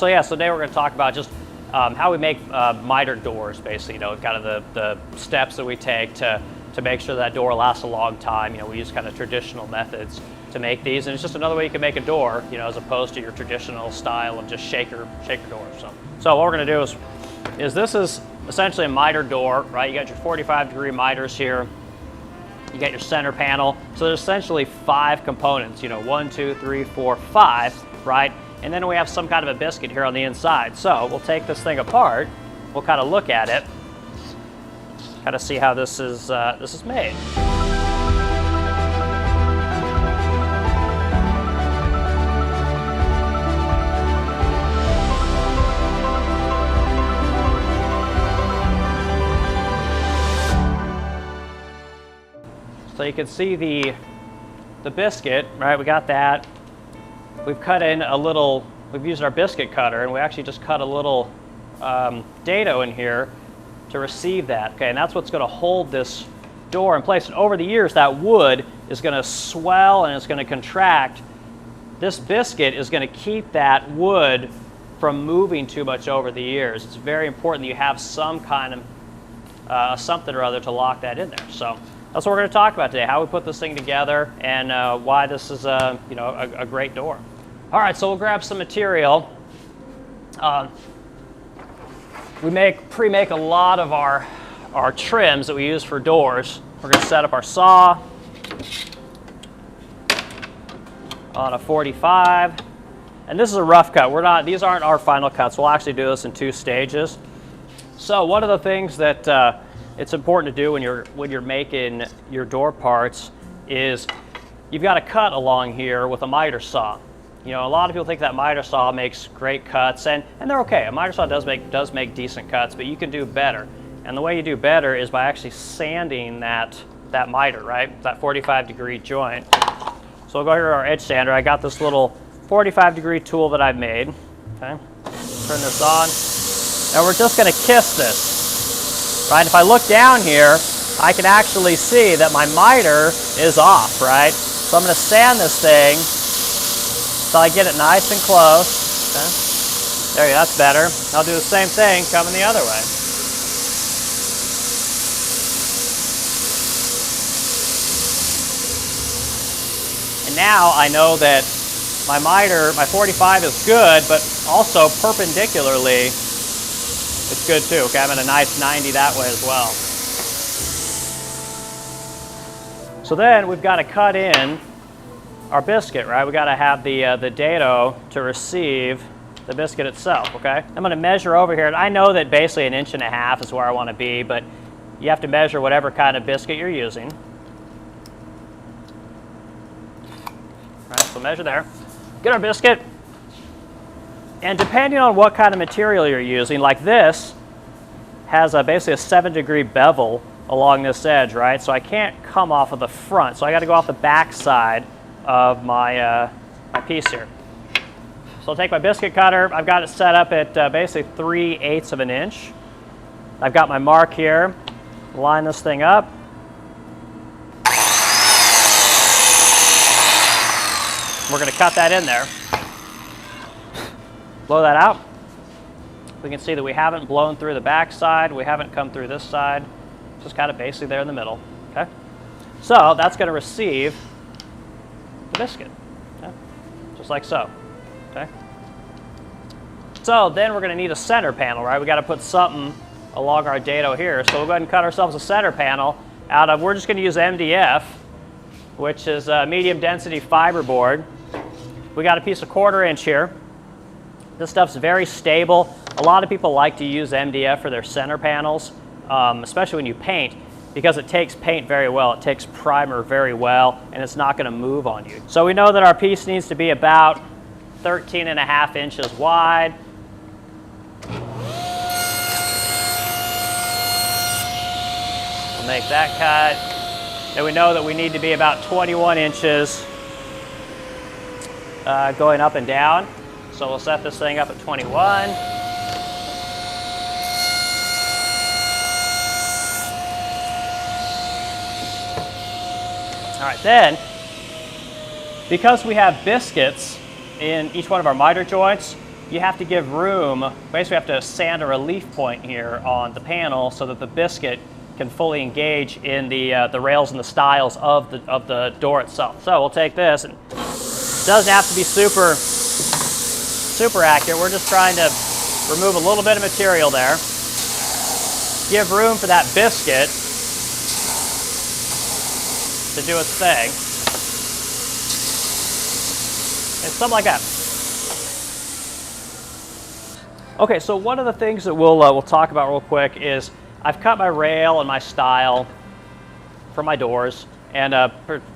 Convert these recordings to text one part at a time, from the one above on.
So yeah, so today we're going to talk about just how we make mitered doors, basically, kind of the steps that we take to make sure that door lasts a long time. We use kind of traditional methods to make these, and it's just another way you can make a door, as opposed to your traditional style of just shaker doors. So what we're going to do is this is essentially a mitered door, right? You got your 45-degree miters here. You got your center panel. So there's essentially 5 components, 1, 2, 3, 4, 5, right? And then we have some kind of a biscuit here on the inside. So we'll take this thing apart. We'll kind of look at it, kind of see how this is made. So you can see the biscuit, right? We got that. We've cut in we've used our biscuit cutter, and we actually just cut a little dado in here to receive that. Okay, and that's what's going to hold this door in place. And over the years, that wood is going to swell and it's going to contract. This biscuit is going to keep that wood from moving too much over the years. It's very important that you have some kind of something or other to lock that in there. So that's what we're going to talk about today, how we put this thing together and why this is a great door. All right, so we'll grab some material. We pre-make a lot of our trims that we use for doors. We're going to set up our saw on a 45. And this is a rough cut. These aren't our final cuts. We'll actually do this in 2 stages. So one of the things that it's important to do when you're making your door parts is you've got to cut along here with a miter saw. A lot of people think that miter saw makes great cuts, and they're okay. A miter saw does make decent cuts, but you can do better. And the way you do better is by actually sanding that miter, right? That 45-degree joint. So we'll go here to our edge sander. I got this little 45-degree tool that I've made. Okay, turn this on, and we're just going to kiss this. Right, if I look down here, I can actually see that my miter is off, right? So I'm going to sand this thing so I get it nice and close. Okay. There you go, that's better. I'll do the same thing coming the other way. And now I know that my miter, my 45 is good, but also perpendicularly it's good too. Okay, I'm at a nice 90 that way as well. So then we've got to cut in our biscuit, right? We've got to have the dado to receive the biscuit itself, okay? I'm going to measure over here. And I know that basically 1.5 inches is where I want to be, but you have to measure whatever kind of biscuit you're using. All right, so measure there. Get our biscuit. And depending on what kind of material you're using, like this has basically a 7-degree bevel along this edge, right? So I can't come off of the front. So I got to go off the back side of my piece here. So I'll take my biscuit cutter. I've got it set up at basically 3/8 of an inch. I've got my mark here. Line this thing up. We're going to cut that in there. Blow that out. We can see that we haven't blown through the back side. We haven't come through this side. Just kind of basically there in the middle. Okay. So that's going to receive the biscuit. Okay. Just like so. Okay. So then we're going to need a center panel, right? We got to put something along our dado here. So we'll go ahead and cut ourselves a center panel out of. We're just going to use MDF, which is a medium density fiberboard. We got a piece of 1/4 inch here. This stuff's very stable. A lot of people like to use MDF for their center panels, especially when you paint, because it takes paint very well. It takes primer very well, and it's not going to move on you. So we know that our piece needs to be about 13.5 inches wide. We'll make that cut. And we know that we need to be about 21 inches going up and down. So we'll set this thing up at 21. All right, then, because we have biscuits in each one of our miter joints, you have to give room, basically you have to sand a relief point here on the panel so that the biscuit can fully engage in the rails and the stiles of the door itself. So we'll take this, and it doesn't have to be super accurate. We're just trying to remove a little bit of material there. Give room for that biscuit to do its thing. And something like that. Okay, so one of the things that we'll talk about real quick is I've cut my rail and my stile for my doors, and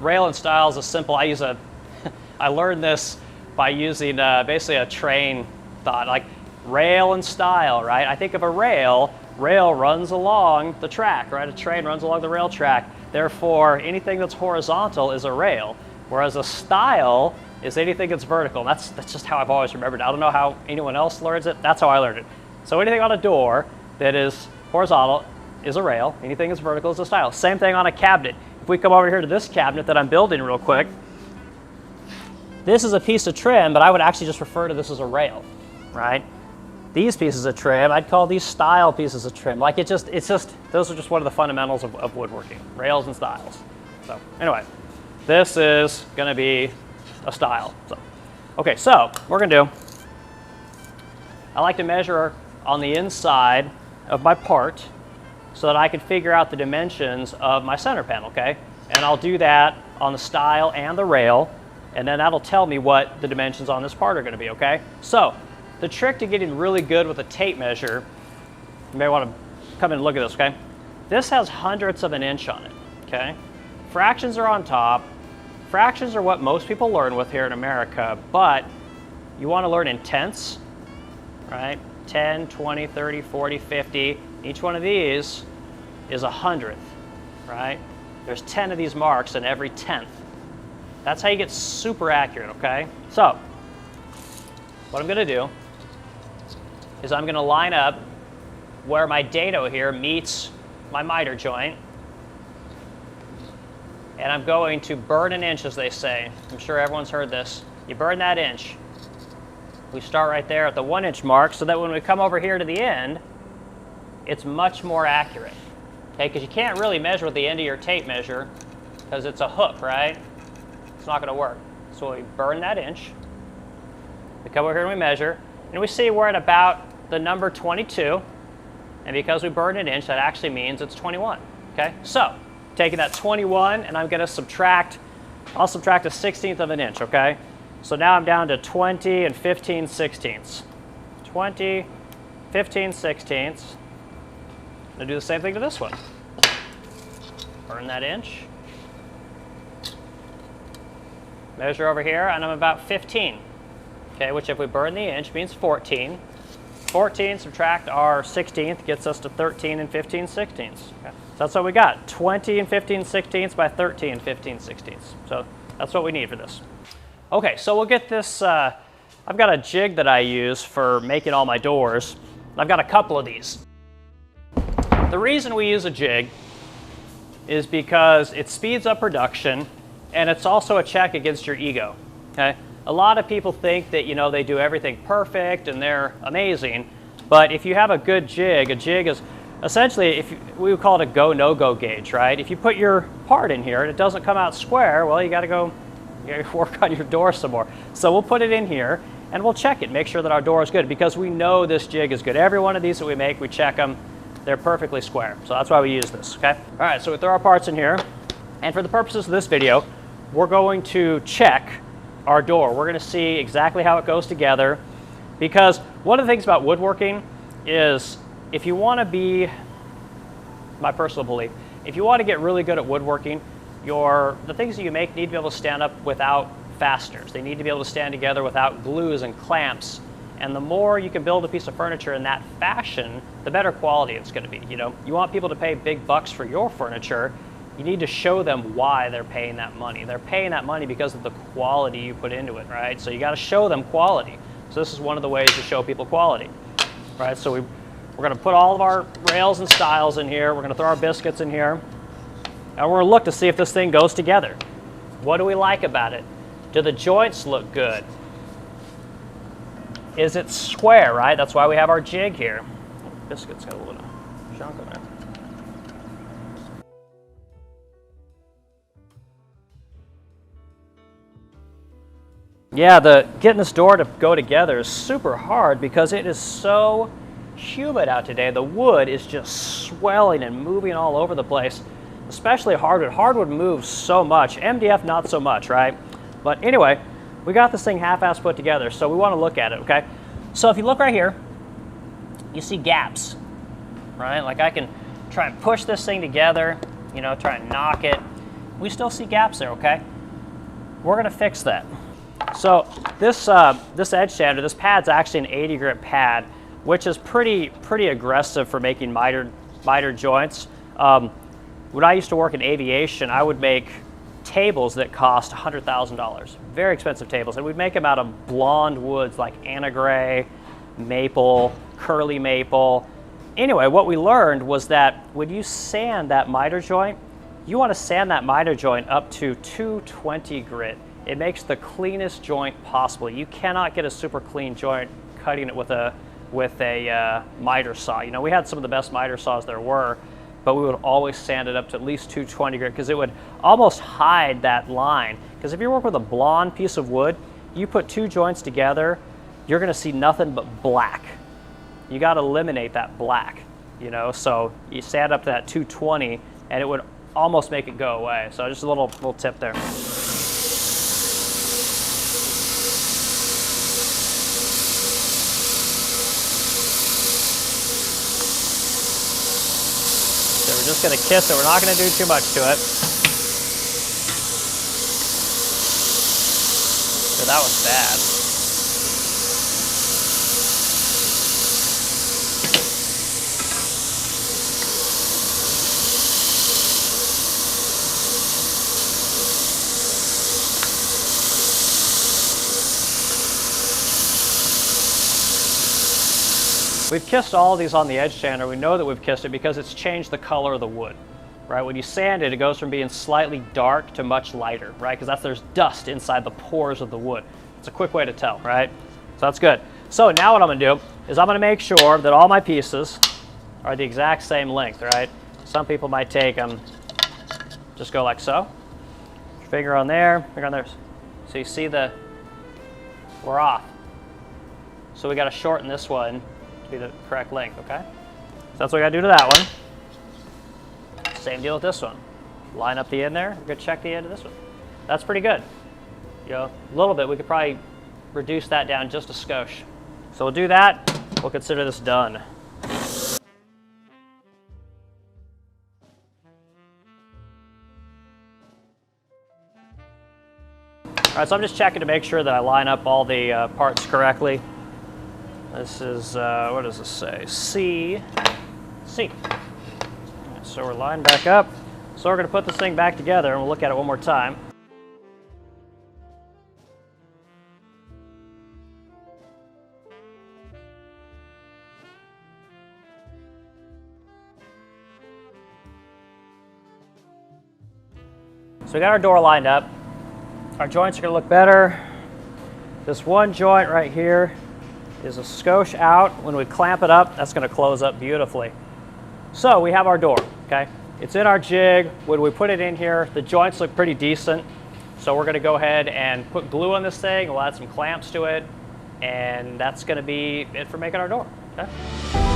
rail and stile is a simple. I learned this by using basically a train thought, like rail and stile, right? I think of a rail runs along the track, right? A train runs along the rail track. Therefore, anything that's horizontal is a rail, whereas a stile is anything that's vertical. That's just how I've always remembered it. I don't know how anyone else learns it. That's how I learned it. So anything on a door that is horizontal is a rail. Anything that's vertical is a stile. Same thing on a cabinet. If we come over here to this cabinet that I'm building real quick, this is a piece of trim, but I would actually just refer to this as a rail, right? These pieces of trim, I'd call these stile pieces of trim. Like it's just, those are just one of the fundamentals of woodworking, rails and stiles. So anyway, this is gonna be a stile. So, okay, so what we're gonna do, I like to measure on the inside of my part so that I can figure out the dimensions of my center panel, okay? And I'll do that on the stile and the rail, and then that'll tell me what the dimensions on this part are gonna be, okay? So, the trick to getting really good with a tape measure, you may want to come in and look at this, okay? This has hundredths of an inch on it, okay? Fractions are on top. Fractions are what most people learn with here in America, but you want to learn in tenths, right? 10, 20, 30, 40, 50. Each one of these is a hundredth, right? There's 10 of these marks in every tenth. That's how you get super accurate, okay? So, what I'm going to do is I'm going to line up where my dado here meets my miter joint, and I'm going to burn an inch, as they say. I'm sure everyone's heard this. You burn that inch. We start right there at the 1 inch mark so that when we come over here to the end, it's much more accurate. Okay, because you can't really measure with the end of your tape measure because it's a hook, right? It's not going to work. So we burn that inch. We come over here and we measure, and we see we're at about the number 22, and because we burned an inch, that actually means it's 21, okay? So, taking that 21, and I'm gonna subtract, I'll subtract a 1/16 of an inch, okay? So now I'm down to 20 and 15/16. 20, 15/16. I'm gonna do the same thing to this one. Burn that inch. Measure over here, and I'm about 15. Okay, which if we burn the inch means 14. 14 subtract our 16th gets us to 13 and 15/16. Okay. So that's what we got, 20 and 15/16 by 13 and 15/16. So that's what we need for this. Okay, so we'll get this, I've got a jig that I use for making all my doors. I've got a couple of these. The reason we use a jig is because it speeds up production, and it's also a check against your ego, okay? A lot of people think that, you know, they do everything perfect and they're amazing, but if you have a good jig, a jig is essentially, we would call it a go, no-go gauge, right? If you put your part in here and it doesn't come out square, well, you gotta work on your door some more. So we'll put it in here and we'll check it, make sure that our door is good, because we know this jig is good. Every one of these that we make, we check them, they're perfectly square. So that's why we use this, okay? All right, so we throw our parts in here, and for the purposes of this video, we're going to check our door. We're going to see exactly how it goes together, because one of the things about woodworking is if you want to be, my personal belief, if you want to get really good at woodworking, the things that you make need to be able to stand up without fasteners. They need to be able to stand together without glues and clamps. And the more you can build a piece of furniture in that fashion, the better quality it's going to be. You know, you want people to pay big bucks for your furniture. You need to show them why they're paying that money. They're paying that money because of the quality you put into it, right? So you got to show them quality. So this is one of the ways to show people quality, right? So we're going to put all of our rails and stiles in here. We're going to throw our biscuits in here. And we're going to look to see if this thing goes together. What do we like about it? Do the joints look good? is it's square, right? That's why we have our jig here. Biscuit's got a little junk in there. Yeah, getting this door to go together is super hard because it is so humid out today. The wood is just swelling and moving all over the place, especially hardwood. Hardwood moves so much. MDF not so much, right? But anyway, we got this thing half-ass put together, so we want to look at it, okay? So if you look right here, you see gaps, right? Like I can try and push this thing together, you know, try and knock it. We still see gaps there, okay? We're gonna fix that. So this edge sander, this pad's actually an 80 grit pad, which is pretty aggressive for making mitered joints. When I used to work in aviation, I would make tables that cost $100,000, very expensive tables, and we'd make them out of blonde woods like Anna Gray, maple, curly maple. Anyway, what we learned was that when you sand that miter joint, you want to sand that miter joint up to 220 grit. It makes the cleanest joint possible. You cannot get a super clean joint cutting it with a miter saw. You know, we had some of the best miter saws there were, but we would always sand it up to at least 220 grit because it would almost hide that line. Because if you work with a blonde piece of wood, you put two joints together, you're gonna see nothing but black. You gotta eliminate that black, you know? So you sand up to that 220 and it would almost make it go away. So just a little tip there. So we're just gonna kiss it. We're not gonna do too much to it. So that was bad. We've kissed all of these on the edge sander. We know that we've kissed it because it's changed the color of the wood, right? When you sand it, it goes from being slightly dark to much lighter, right? Because there's dust inside the pores of the wood. It's a quick way to tell, right? So that's good. So now what I'm gonna do is I'm gonna make sure that all my pieces are the exact same length, right? Some people might take them, just go like so. Finger on there, finger on there. So you see we're off. So we gotta shorten this one be the correct length, okay? So that's what we gotta do to that one. Same deal with this one. Line up the end there, we're gonna check the end of this one. That's pretty good. You know, a little bit, we could probably reduce that down just a skosh. So we'll do that, we'll consider this done. All right, so I'm just checking to make sure that I line up all the parts correctly. This is, what does this say? C. Right, so we're lined back up. So we're going to put this thing back together and we'll look at it one more time. So we got our door lined up. Our joints are going to look better. This one joint right here is a skosh out. When we clamp it up, that's going to close up beautifully. So we have our door, okay? It's in our jig. When we put it in here, the joints look pretty decent. So we're going to go ahead and put glue on this thing. We'll add some clamps to it, and that's going to be it for making our door, okay?